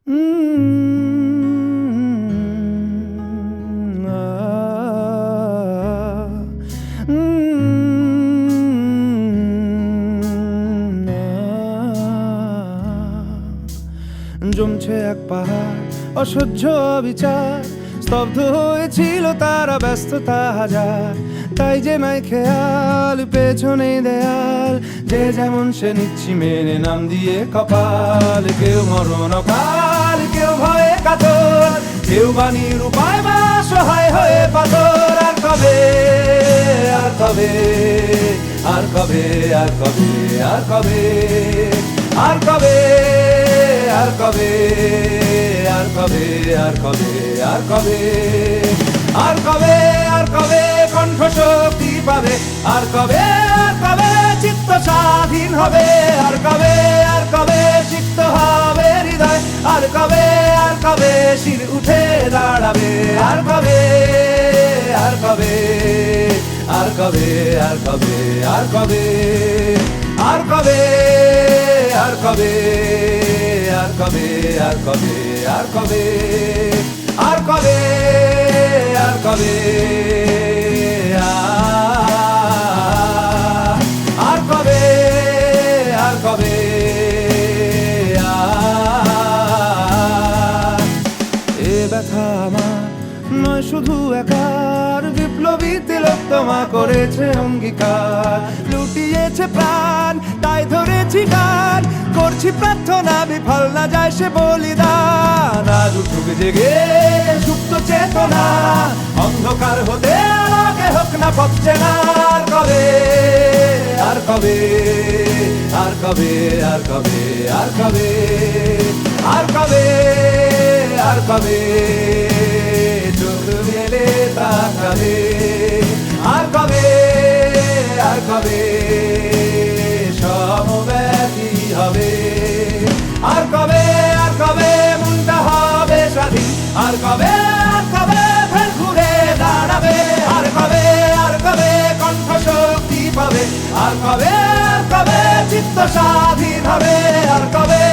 জমছে এক পাহাড় অসহ্য বিচার, স্তব্ধ হয়েছিল তারা, ব্যস্ততা হাজার। তাই যে নাই খেয়াল, পেছনে দেয়াল, যে যেমন সে নিচ্ছি মেনে নাম দিয়ে কপাল। কেউ মরণ অকাল, কেউ ভয়ে কাতর, কেউ বাণীর উপায় বা সহায় হয়ে পাথর। আর কবে, আর কবে, আর কবে, আর কবে, আর কবে, আর কবে, আর কবে, আর কবে, আর কবে, আর কবে, আর কবে, আর কবে কণ্ঠ শক্তি পাবে, আর কবে, আর কবে চিত্ত স্বাধীন হবে, আর কবে, আর কবে সিক্ত হবে হৃদয়, আর কবে, আর কবে শির উঠে দাঁড়াবে, আর কবে, আর কবে, আর কবে, আর কবে, আর কবে, আর কবে, আর কবে, আর কবে, আর কবে, আর কবে, আর কবে, আর কবে, আর কবে, আর কবে, এ ব্যথা আমার নয় শুধু একার, বিপ্লবী তিলোত্তমা করেছে অঙ্গীকার, লুটিয়েছে প্রাণ তাই ধরেছি গান, করছি প্রার্থনা বিফল না যায় সে বলিদান। আজ উঠুক জেগে সুপ্ত চেতনা, অন্ধকার হতে আলোকে হোক না পথ চেনা। আর কবে, আর কবে, আর কবে, আর কবে, আর কবে, আর কবে, আর কবে চোখ মেলে তাকাবে, আর কবে, আর কবে সমব্যথী হবে, আর কবে, আর কবে মনটা হবে স্বাধীন, আর কবে, আর কবে ফের ঘুরে দাঁড়াবে, আর কবে, আর কবে কণ্ঠ শক্তি পাবে, আর কবে, আর কবে চিত্ত স্বাধীন হবে, আর কবে,